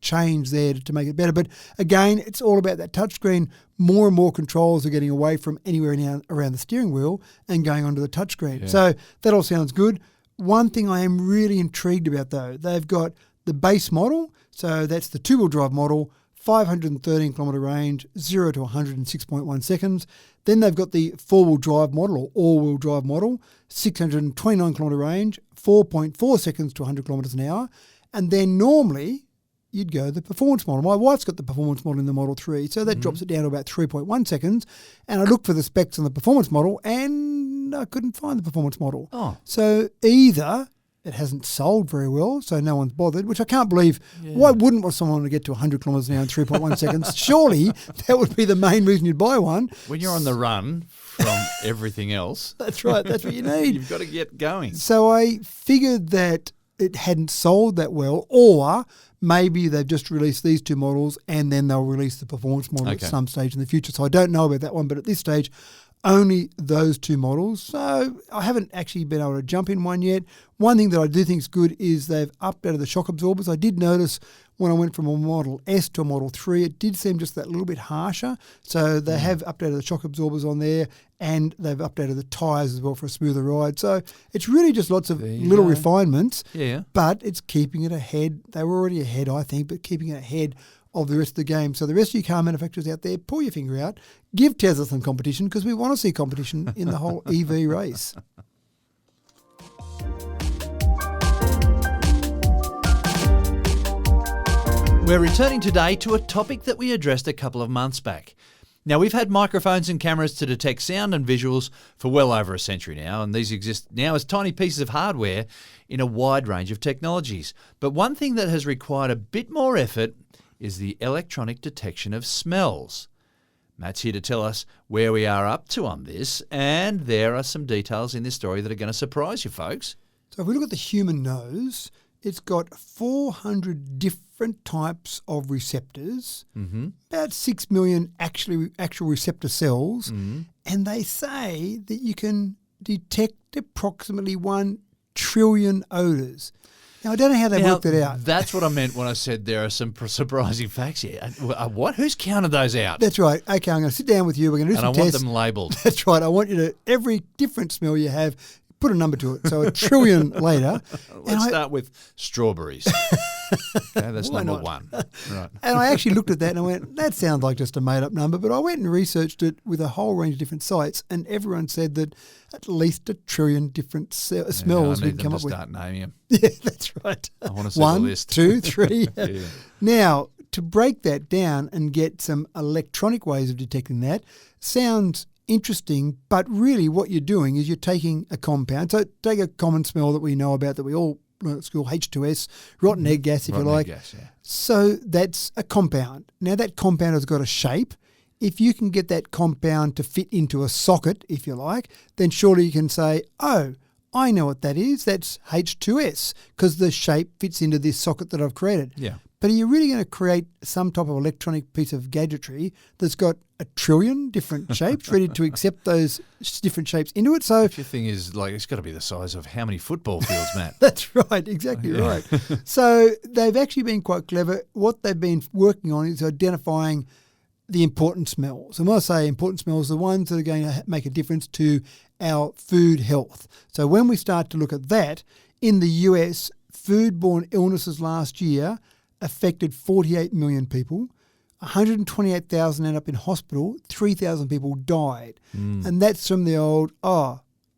Speaker 3: change there to make it better. But again, it's all about that touchscreen. More and more controls are getting away from anywhere around the steering wheel and going onto the touchscreen. So that all sounds good. One thing I am really intrigued about, though, they've got the base model, so that's the two-wheel drive model, 513 kilometre range, 0 to 106.1 seconds. Then they've got the four-wheel drive model or all-wheel drive model, 629 kilometre range, 4.4 seconds to 100 kilometres an hour. And then normally you'd go the performance model. My wife's got the performance model in the Model 3, so that drops it down to about 3.1 seconds. And I looked for the specs on the performance model and I couldn't find the performance model. So either it hasn't sold very well, so no one's bothered, which I can't believe. Why wouldn't someone want to get to 100 kilometres an hour in 3.1 seconds? Surely that would be the main reason you'd buy one.
Speaker 2: When you're on the run from everything else.
Speaker 3: That's right. That's what you need.
Speaker 2: You've got to get going.
Speaker 3: So I figured that it hadn't sold that well, or maybe they've just released these two models and then they'll release the performance model at some stage in the future. So I don't know about that one, but at this stage, only those two models. So I haven't actually been able to jump in one yet. One thing that I do think is good is they've updated the shock absorbers. I did notice when I went from a Model S to a Model 3, it did seem just that little bit harsher. So they have updated the shock absorbers on there and they've updated the tyres as well for a smoother ride. So it's really just lots of little refinements, but it's keeping it ahead. They were already ahead, I think, but keeping it ahead of the rest of the game. So the rest of you car manufacturers out there, pull your finger out, give Tesla some competition because we want to see competition in the whole EV race.
Speaker 2: We're returning today to a topic that we addressed a couple of months back. Now, we've had microphones and cameras to detect sound and visuals for well over a century now, and these exist now as tiny pieces of hardware in a wide range of technologies. But one thing that has required a bit more effort is the electronic detection of smells. Matt's here to tell us where we are up to on this, and there are some details in this story that are going to surprise you folks.
Speaker 3: So if we look at the human nose, it's got 400 different types of receptors, about 6 million actual receptor cells, and they say that you can detect approximately 1 trillion odours. Now, I don't know how they worked it out.
Speaker 2: That's what I meant when I said there are some surprising facts here. What? Who's counted those out?
Speaker 3: That's right. Okay, I'm going to sit down with you. We're going to do some tests.
Speaker 2: And I want them labelled.
Speaker 3: That's right. I want you to, every different smell you have, put a number to it. So 1 trillion later.
Speaker 2: Let's start with strawberries. Okay, that's number one. Right.
Speaker 3: And I actually looked at that and I went, that sounds like just a made-up number. But I went and researched it with a whole range of different sites, and everyone said that at least 1 trillion different smells we can come up with.
Speaker 2: Start naming them.
Speaker 3: Yeah, that's right.
Speaker 2: I want to see
Speaker 3: 1,
Speaker 2: the list.
Speaker 3: 2, 3.
Speaker 2: Yeah.
Speaker 3: Now, to break that down and get some electronic ways of detecting that sounds interesting, but really what you're doing is you're taking a compound. So take a common smell that we know about that we all learn at school, H2S, rotten egg gas, if you like.
Speaker 2: Gas, yeah.
Speaker 3: So that's a compound. Now that compound has got a shape. If you can get that compound to fit into a socket, if you like, then surely you can say, oh, I know what that is. That's H2S because the shape fits into this socket that I've created.
Speaker 2: Yeah.
Speaker 3: But are you really going to create some type of electronic piece of gadgetry that's got 1 trillion different shapes ready to accept those different shapes into it? So
Speaker 2: your thing is like it's got to be the size of how many football fields, Matt?
Speaker 3: That's right, exactly right. So they've actually been quite clever. What they've been working on is identifying the important smells. And when I say important smells, the ones that are going to make a difference to our food health. So when we start to look at that, in the US, foodborne illnesses last year affected 48 million people. 128,000 ended up in hospital. 3,000 people died. And that's from the old,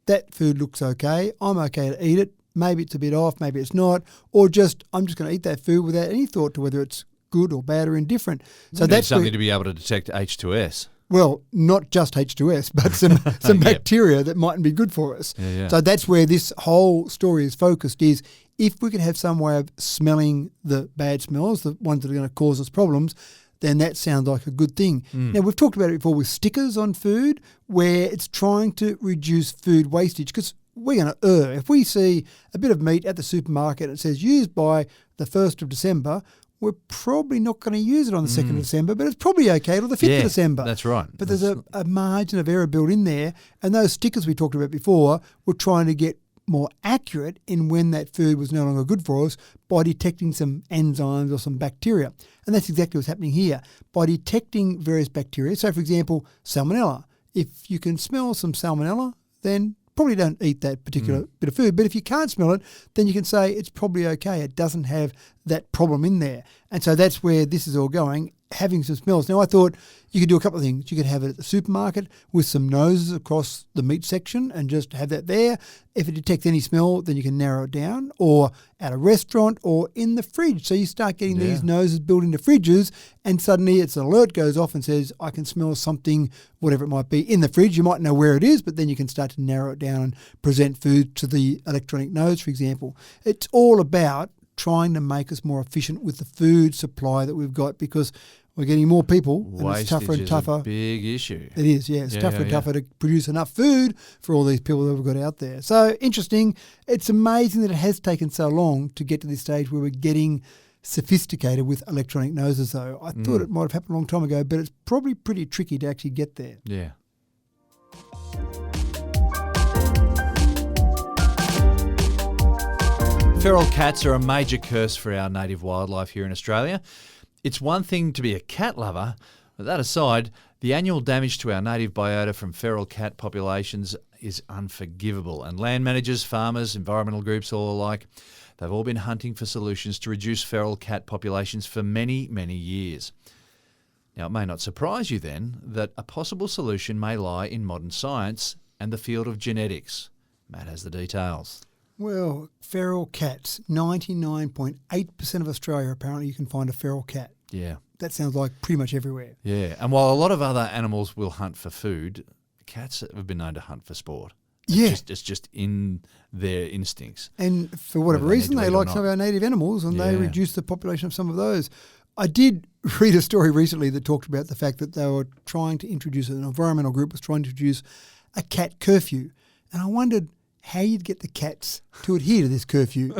Speaker 3: that food looks okay. I'm okay to eat it. Maybe it's a bit off, maybe it's not. Or just, I'm just going to eat that food without any thought to whether it's good or bad or indifferent. So that's
Speaker 2: something to be able to detect H2S.
Speaker 3: Well, not just H2S, but some bacteria that mightn't be good for us.
Speaker 2: Yeah.
Speaker 3: So that's where this whole story is focused, is if we could have some way of smelling the bad smells, the ones that are going to cause us problems, then that sounds like a good thing. Now, we've talked about it before with stickers on food, where it's trying to reduce food wastage, because we're going to err. If we see a bit of meat at the supermarket and it says used by the 1st of December, we're probably not going to use it on the 2nd of December, but it's probably okay till the 5th of December.
Speaker 2: That's right.
Speaker 3: But there's a margin of error built in there, and those stickers we talked about before were trying to get more accurate in when that food was no longer good for us by detecting some enzymes or some bacteria. And that's exactly what's happening here. By detecting various bacteria, so for example, salmonella. If you can smell some salmonella, then probably don't eat that particular bit of food. But if you can't smell it, then you can say it's probably okay. It doesn't have that problem in there. And so that's where this is all going, having some smells. Now, I thought you could do a couple of things. You could have it at the supermarket with some noses across the meat section and just have that there. If it detects any smell, then you can narrow it down, or at a restaurant or in the fridge. So you start getting these noses built into fridges, and suddenly its alert goes off and says, I can smell something, whatever it might be, in the fridge. You might know where it is, but then you can start to narrow it down and present food to the electronic nose, for example. It's all about trying to make us more efficient with the food supply that we've got, because we're getting more people, and it's tougher and tougher.
Speaker 2: Is a big issue.
Speaker 3: It is, yeah. It's tougher and tougher to produce enough food for all these people that we've got out there. So interesting. It's amazing that it has taken so long to get to this stage where we're getting sophisticated with electronic noses, though. I thought it might have happened a long time ago, but it's probably pretty tricky to actually get there.
Speaker 2: Yeah. Feral cats are a major curse for our native wildlife here in Australia. It's one thing to be a cat lover, but that aside, the annual damage to our native biota from feral cat populations is unforgivable. And land managers, farmers, environmental groups, all alike, they've all been hunting for solutions to reduce feral cat populations for many, many years. Now, it may not surprise you then that a possible solution may lie in modern science and the field of genetics. Matt has the details.
Speaker 3: Well, feral cats, 99.8% of Australia, apparently you can find a feral cat.
Speaker 2: Yeah.
Speaker 3: that sounds like pretty much everywhere.
Speaker 2: Yeah, and while a lot of other animals will hunt for food, cats have been known to hunt for sport. It's just in their instincts.
Speaker 3: And for whatever reason, they like some of our native animals, and they reduce the population of some of those. I did read a story recently that talked about the fact that they were trying to introduce, an environmental group was trying to introduce a cat curfew. And I wondered how you'd get the cats to adhere to this curfew.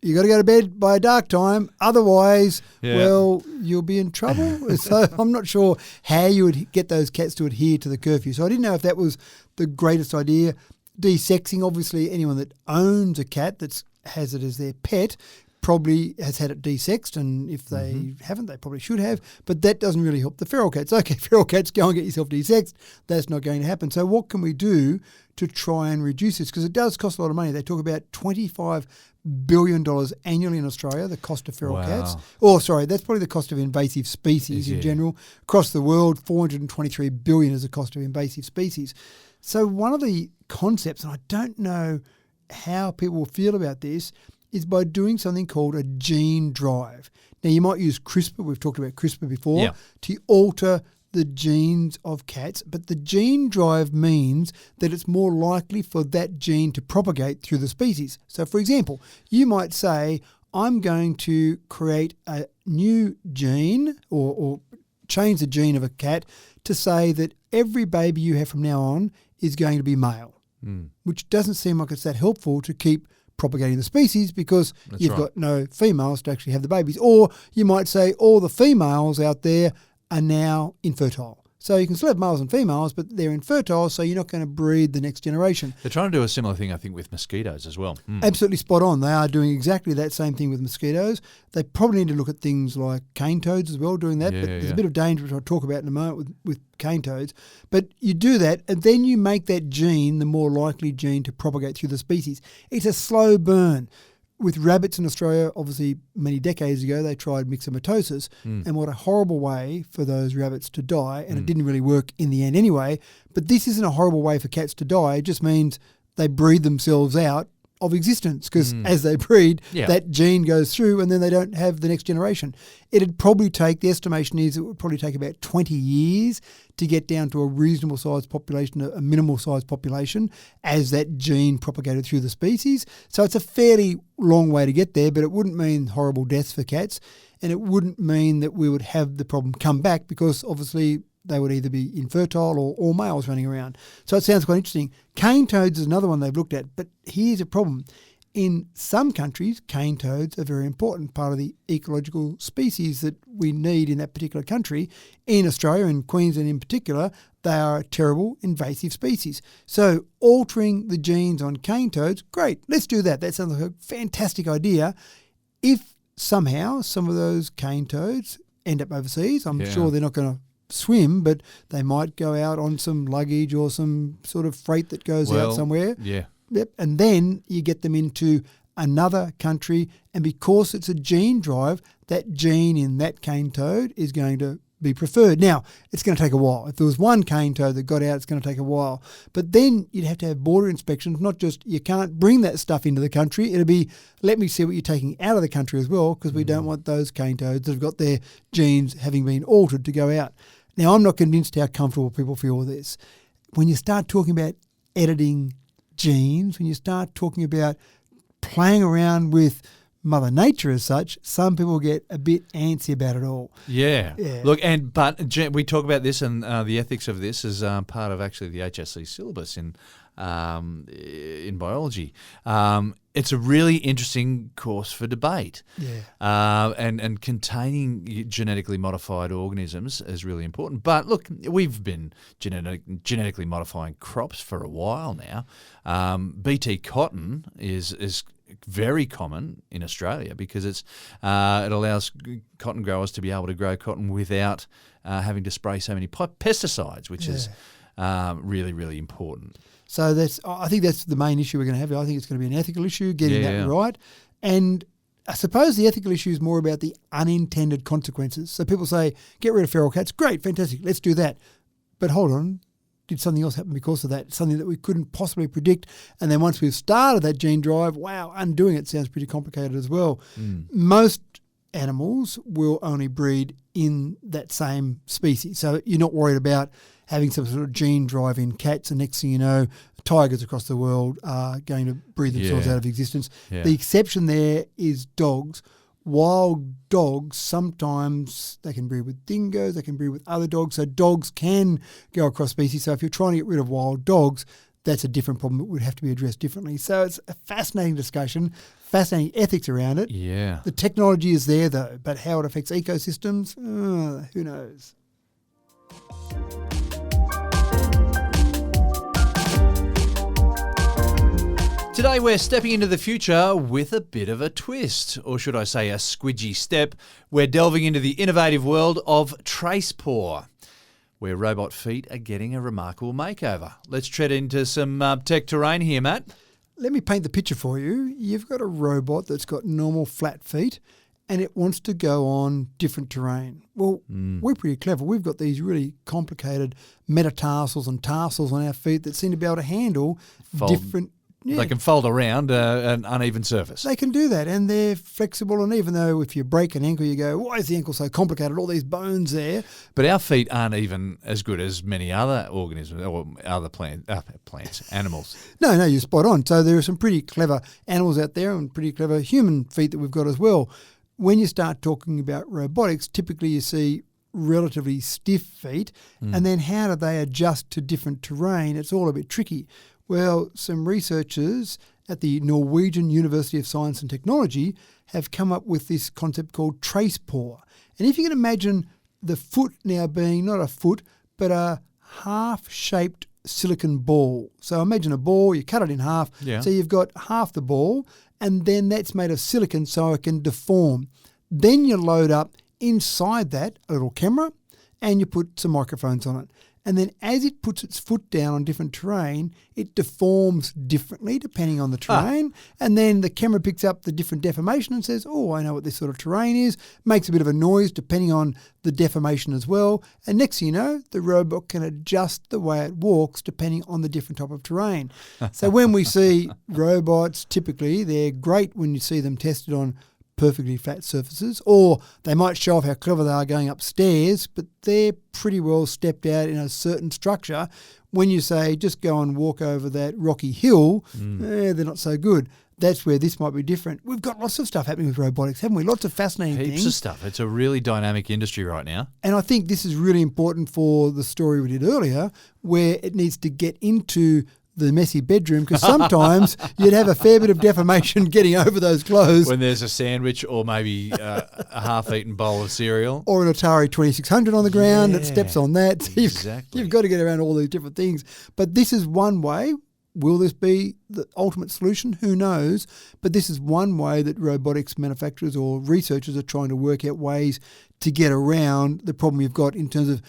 Speaker 3: You got to go to bed by a dark time, otherwise, well, you'll be in trouble. So I'm not sure how you would get those cats to adhere to the curfew. So I didn't know if that was the greatest idea. Desexing, obviously, anyone that owns a cat that has it as their pet probably has had it desexed, and if they haven't, they probably should have, but that doesn't really help the feral cats. Okay, feral cats, go and get yourself desexed. That's not going to happen. So what can we do to try and reduce this? Because it does cost a lot of money. They talk about $25 billion annually in Australia, the cost of feral cats. Oh, sorry, that's probably the cost of invasive species in general. Across the world, $423 billion is the cost of invasive species. So one of the concepts, and I don't know how people will feel about this, is by doing something called a gene drive. Now, you might use CRISPR, we've talked about CRISPR before, to alter the genes of cats, but the gene drive means that it's more likely for that gene to propagate through the species. So, for example, you might say, I'm going to create a new gene or change the gene of a cat to say that every baby you have from now on is going to be male, which doesn't seem like it's that helpful to keep propagating the species because you've got no females to actually have the babies. Or you might say all the females out there are now infertile. So you can still have males and females, but they're infertile, so you're not going to breed the next generation.
Speaker 2: They're trying to do a similar thing, I think, with mosquitoes as well.
Speaker 3: Absolutely spot on. They are doing exactly that same thing with mosquitoes. They probably need to look at things like cane toads as well, doing that. But there's a bit of danger, which I'll talk about in a moment with cane toads. But you do that, and then you make that gene the more likely gene to propagate through the species. It's a slow burn. With rabbits in Australia, obviously many decades ago, they tried myxomatosis, and what a horrible way for those rabbits to die, and it didn't really work in the end anyway. But this isn't a horrible way for cats to die. It just means they breed themselves out of existence because as they breed, that gene goes through and then they don't have the next generation. It'd probably take, the estimation is it would probably take about 20 years to get down to a reasonable sized population, a minimal sized population, as that gene propagated through the species. So it's a fairly long way to get there, but it wouldn't mean horrible deaths for cats, and it wouldn't mean that we would have the problem come back because obviously they would either be infertile or all males running around. So it sounds quite interesting. Cane toads is another one they've looked at, but here's a problem. In some countries, cane toads are a very important part of the ecological species that we need in that particular country. In Australia, and Queensland in particular, they are a terrible invasive species. So altering the genes on cane toads, great, let's do that. That sounds like a fantastic idea. If somehow some of those cane toads end up overseas, I'm sure they're not going to swim, but they might go out on some luggage or some sort of freight that goes out somewhere. Yep. And then you get them into another country, and because it's a gene drive, that gene in that cane toad is going to be preferred. Now, it's going to take a while. If there was one cane toad that got out, it's going to take a while. But then you'd have to have border inspections, not just you can't bring that stuff into the country. It'll be, let me see what you're taking out of the country as well, because we don't want those cane toads that have got their genes having been altered to go out. Now, I'm not convinced how comfortable people feel with this. When you start talking about editing genes, when you start talking about playing around with Mother Nature as such, some people get a bit antsy about it all.
Speaker 2: Yeah. Look, but we talk about this and the ethics of this as part of actually the HSC syllabus in biology. It's a really interesting course for debate. And containing genetically modified organisms is really important. But look, we've been genetically modifying crops for a while now. BT cotton is very common in Australia because it allows cotton growers to be able to grow cotton without having to spray so many pesticides, which is really, really important.
Speaker 3: So I think that's the main issue we're going to have. I think it's going to be an ethical issue, getting that right. And I suppose the ethical issue is more about the unintended consequences. So people say, get rid of feral cats. Great, fantastic, let's do that. But hold on, did something else happen because of that? Something that we couldn't possibly predict. And then once we've started that gene drive, wow, undoing it sounds pretty complicated as well. Most animals will only breed in that same species. So you're not worried about having some sort of gene drive in cats, and next thing you know, tigers across the world are going to breathe themselves out of existence.
Speaker 2: Yeah.
Speaker 3: The exception there is dogs. Wild dogs, sometimes they can breed with dingoes, they can breed with other dogs, so dogs can go across species. So if you're trying to get rid of wild dogs, that's a different problem that would have to be addressed differently. So it's a fascinating discussion, fascinating ethics around it.
Speaker 2: Yeah.
Speaker 3: The technology is there though, but how it affects ecosystems, who knows?
Speaker 2: Today we're stepping into the future with a bit of a twist, or should I say a squidgy step. We're delving into the innovative world of TRACEPaw, where robot feet are getting a remarkable makeover. Let's tread into some tech terrain here, Matt.
Speaker 3: Let me paint the picture for you. You've got a robot that's got normal flat feet and it wants to go on different terrain. Well, we're pretty clever. We've got these really complicated metatarsals and tarsals on our feet that seem to be able to handle different... Yeah.
Speaker 2: They can fold around an uneven surface.
Speaker 3: They can do that, and they're flexible. And even though if you break an ankle, you go, why is the ankle so complicated? All these bones there.
Speaker 2: But our feet aren't even as good as many other organisms or other animals.
Speaker 3: No, you're spot on. So there are some pretty clever animals out there and pretty clever human feet that we've got as well. When you start talking about robotics, typically you see relatively stiff feet, and then how do they adjust to different terrain? It's all a bit tricky. Well, some researchers at the Norwegian University of Science and Technology have come up with this concept called TRACEPaw. And if you can imagine the foot now being not a foot, but a half-shaped silicon ball. So imagine a ball, you cut it in half, so you've got half the ball, and then that's made of silicon so it can deform. Then you load up inside that a little camera, and you put some microphones on it. And then as it puts its foot down on different terrain, it deforms differently depending on the terrain. And then the camera picks up the different deformation and says, oh, I know what this sort of terrain is. Makes a bit of a noise depending on the deformation as well. And next thing you know, the robot can adjust the way it walks depending on the different type of terrain. So when we see robots, typically they're great when you see them tested on perfectly flat surfaces, or they might show off how clever they are going upstairs, but they're pretty well stepped out in a certain structure. When you say just go and walk over that rocky hill, they're not so good. That's where this might be different. We've got lots of stuff happening with robotics, haven't we? Lots of fascinating things.
Speaker 2: Heaps of stuff. It's a really dynamic industry right now.
Speaker 3: And I think this is really important for the story we did earlier, where it needs to get into the messy bedroom, because sometimes you'd have a fair bit of deformation getting over those clothes.
Speaker 2: When there's a sandwich or maybe a half-eaten bowl of cereal.
Speaker 3: Or an Atari 2600 on the ground that steps on that. So
Speaker 2: Exactly.
Speaker 3: You've got to get around all these different things. But this is one way. Will this be the ultimate solution? Who knows? But this is one way that robotics manufacturers or researchers are trying to work out ways to get around the problem you've got in terms of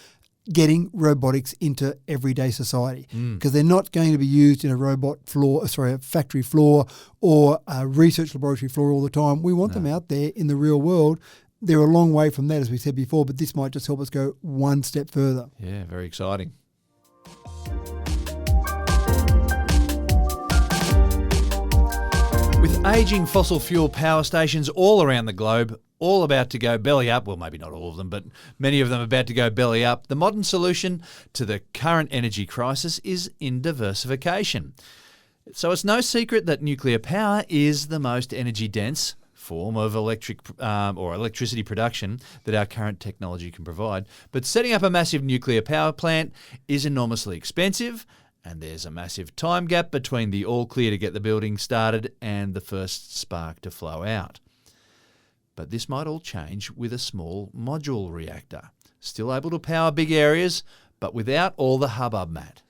Speaker 3: getting robotics into everyday society, because they're not going to be used in a factory floor or a research laboratory floor all the time. We want them out there in the real world. They're a long way from that, as we said before, but this might just help us go one step further.
Speaker 2: Yeah, very exciting. With ageing fossil fuel power stations all around the globe, all about to go belly up, well, maybe not all of them, but many of them about to go belly up, the modern solution to the current energy crisis is in diversification. So it's no secret that nuclear power is the most energy-dense form of electricity production that our current technology can provide. But setting up a massive nuclear power plant is enormously expensive, and there's a massive time gap between the all clear to get the building started and the first spark to flow out. But this might all change with a small module reactor, still able to power big areas, but without all the hubbub, Matt.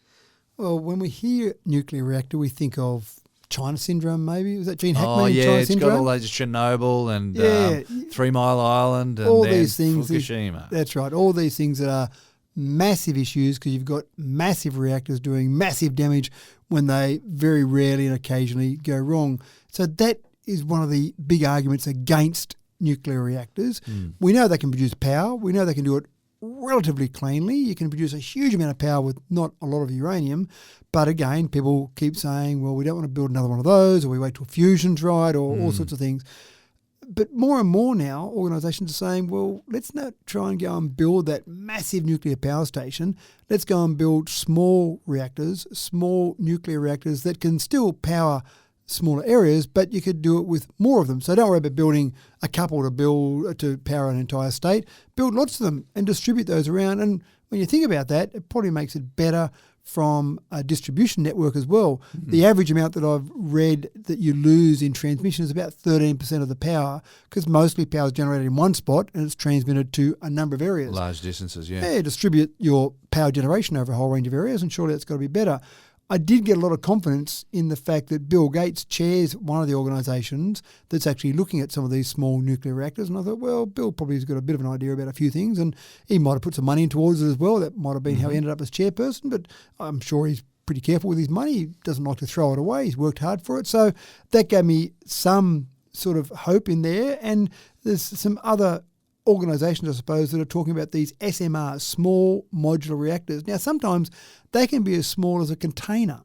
Speaker 3: Well, when we hear nuclear reactor, we think of China syndrome, maybe? Was that Gene Hackman?
Speaker 2: Oh, yeah,
Speaker 3: China
Speaker 2: it's
Speaker 3: syndrome?
Speaker 2: got all those Chernobyl and 3 Mile Island and
Speaker 3: all
Speaker 2: then
Speaker 3: these things.
Speaker 2: Fukushima.
Speaker 3: That's right. All these things that are massive issues because you've got massive reactors doing massive damage when they very rarely and occasionally go wrong. So that is one of the big arguments against nuclear reactors. We know they can produce power. We know they can do it relatively cleanly. You can produce a huge amount of power with not a lot of uranium. But again, people keep saying, well, we don't want to build another one of those, or we wait till fusion's right, or all sorts of things. But more and more now, organisations are saying, well, let's not try and go and build that massive nuclear power station. Let's go and build small reactors, small nuclear reactors that can still power smaller areas, but you could do it with more of them. So don't worry about building a couple to power an entire state. Build lots of them and distribute those around. And when you think about that, it probably makes it better from a distribution network as well. Mm-hmm. The average amount that I've read that you lose in transmission is about 13% of the power, because mostly power is generated in one spot and it's transmitted to a number of areas.
Speaker 2: Large distances, yeah.
Speaker 3: Yeah, distribute your power generation over a whole range of areas, and surely that's got to be better. I did get a lot of confidence in the fact that Bill Gates chairs one of the organisations that's actually looking at some of these small nuclear reactors. And I thought, well, Bill probably has got a bit of an idea about a few things, and he might have put some money in towards it as well. That might have been how he ended up as chairperson, but I'm sure he's pretty careful with his money. He doesn't like to throw it away. He's worked hard for it. So that gave me some sort of hope in there. And there's some other organisations, I suppose, that are talking about these SMRs, small modular reactors. Now, sometimes they can be as small as a container.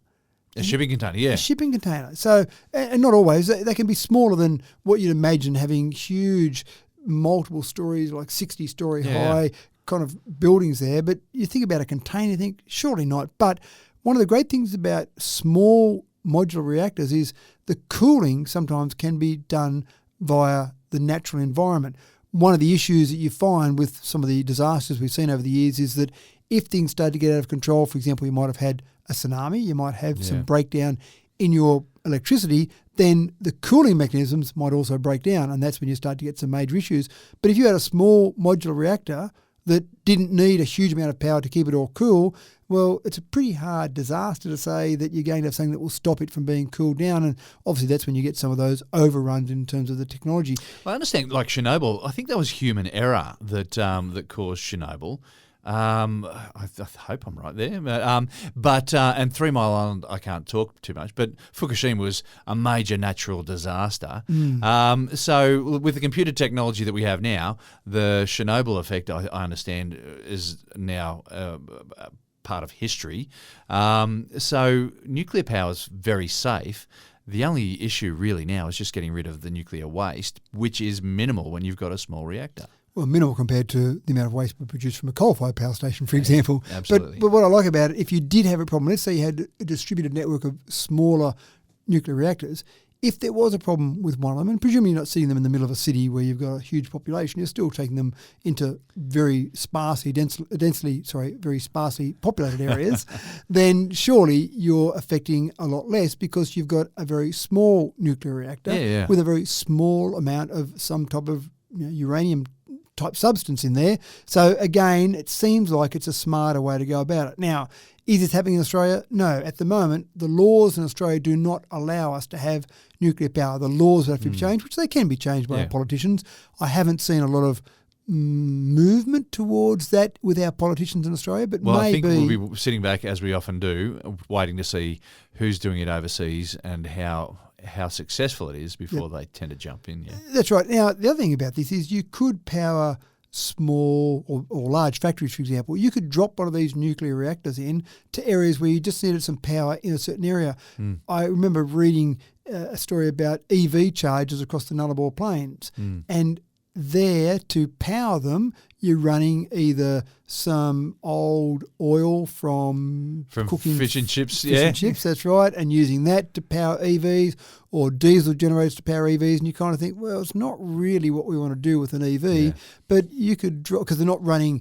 Speaker 2: A shipping container, yeah.
Speaker 3: A shipping container. So, and not always. They can be smaller than what you'd imagine, having huge, multiple stories, like 60-storey high kind of buildings there. But you think about a container, you think, surely not. But one of the great things about small modular reactors is the cooling sometimes can be done via the natural environment. One of the issues that you find with some of the disasters we've seen over the years is that if things start to get out of control, for example, you might have had a tsunami, you might have some breakdown in your electricity, then the cooling mechanisms might also break down, and that's when you start to get some major issues. But if you had a small modular reactor that didn't need a huge amount of power to keep it all cool, well, it's a pretty hard disaster to say that you're going to have something that will stop it from being cooled down. And obviously that's when you get some of those overruns in terms of the technology.
Speaker 2: Well, I understand, like Chernobyl, I think that was human error that that caused Chernobyl. I hope I'm right there. But and 3 Mile Island, I can't talk too much, but Fukushima was a major natural disaster. So with the computer technology that we have now, the Chernobyl effect, I understand, is now part of history. So nuclear power is very safe. The only issue really now is just getting rid of the nuclear waste, which is minimal when you've got a small reactor.
Speaker 3: Well, minimal compared to the amount of waste we produce from a coal-fired power station, for example.
Speaker 2: Absolutely.
Speaker 3: But what I like about it, if you did have a problem, let's say you had a distributed network of smaller nuclear reactors, if there was a problem with one of them, and presumably you're not seeing them in the middle of a city where you've got a huge population, you're still taking them into very sparsely populated areas, then surely you're affecting a lot less because you've got a very small nuclear reactor with a very small amount of some type of uranium type substance in there. So again, it seems like it's a smarter way to go about it. Now, is this happening in Australia? No. At the moment, the laws in Australia do not allow us to have nuclear power. The laws have to be changed, which they can be changed by our politicians. I haven't seen a lot of movement towards that with our politicians in Australia, but
Speaker 2: well,
Speaker 3: maybe...
Speaker 2: I think we'll be sitting back, as we often do, waiting to see who's doing it overseas and how successful it is before they tend to jump in. Yeah,
Speaker 3: that's right. Now, the other thing about this is you could power small or large factories, for example. You could drop one of these nuclear reactors in to areas where you just needed some power in a certain area. I remember reading a story about EV chargers across the Nullarbor Plains, and there to power them, you're running either some old oil from cooking
Speaker 2: fish and chips,
Speaker 3: fish and chips, that's right, and using that to power EVs, or diesel generators to power EVs, and you kind of think, well, it's not really what we want to do with an EV, but you could drop, because they're not running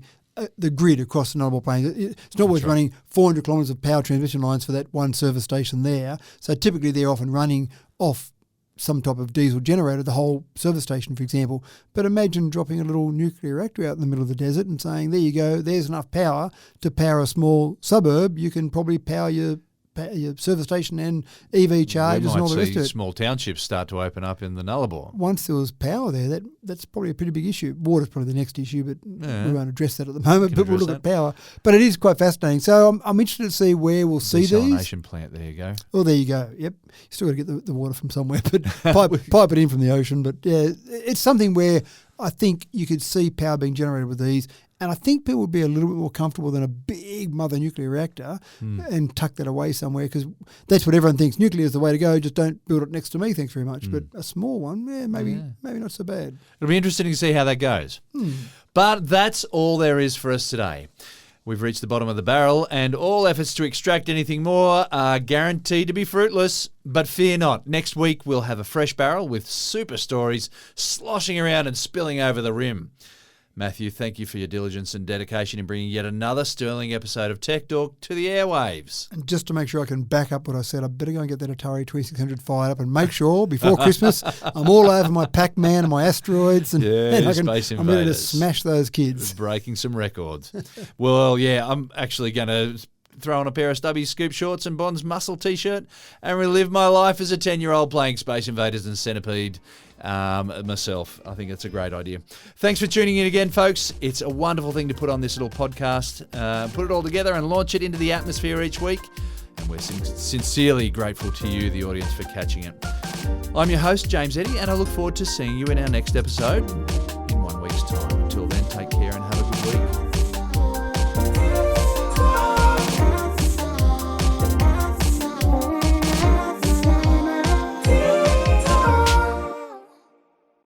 Speaker 3: the grid across the Nullarbor Plains. It's not always running 400 kilometres of power transmission lines for that one service station there. So typically they're often running off some type of diesel generator, the whole service station, for example. But imagine dropping a little nuclear reactor out in the middle of the desert and saying, there you go, there's enough power to power a small suburb. You can probably power your service station and EV chargers and all the rest of it.
Speaker 2: Small townships start to open up in the Nullarbor.
Speaker 3: Once there was power there, that's probably a pretty big issue. Water's probably the next issue, but we won't address that at the moment. But we'll look at power. But it is quite fascinating. So I'm interested to see where we'll see these.
Speaker 2: Desalination plant, there you go.
Speaker 3: Oh, there you go. Yep. You still got to get the water from somewhere, but pipe it in from the ocean. But yeah, it's something where I think you could see power being generated with these, And I think people would be a little bit more comfortable than a big mother nuclear reactor and tuck that away somewhere, because that's what everyone thinks. Nuclear is the way to go. Just don't build it next to me, thanks very much. But a small one, maybe not so bad.
Speaker 2: It'll be interesting to see how that goes. But that's all there is for us today. We've reached the bottom of the barrel, and all efforts to extract anything more are guaranteed to be fruitless. But fear not, next week we'll have a fresh barrel with super stories sloshing around and spilling over the rim. Matthew, thank you for your diligence and dedication in bringing yet another sterling episode of Tech Talk to the airwaves.
Speaker 3: And just to make sure I can back up what I said, I better go and get that Atari 2600 fired up and make sure before Christmas I'm all over my Pac-Man and my asteroids, and, I'm ready to smash those kids.
Speaker 2: Breaking some records. Well, yeah, I'm actually going to throw on a pair of stubby scoop shorts and Bond's muscle T-shirt and relive my life as a 10-year-old playing Space Invaders and Centipede myself. I think that's a great idea. Thanks for tuning in again, folks. It's a wonderful thing to put on this little podcast, put it all together and launch it into the atmosphere each week. And we're sincerely grateful to you, the audience, for catching it. I'm your host, James Eddy, and I look forward to seeing you in our next episode in 1 week's time. Until then, take care and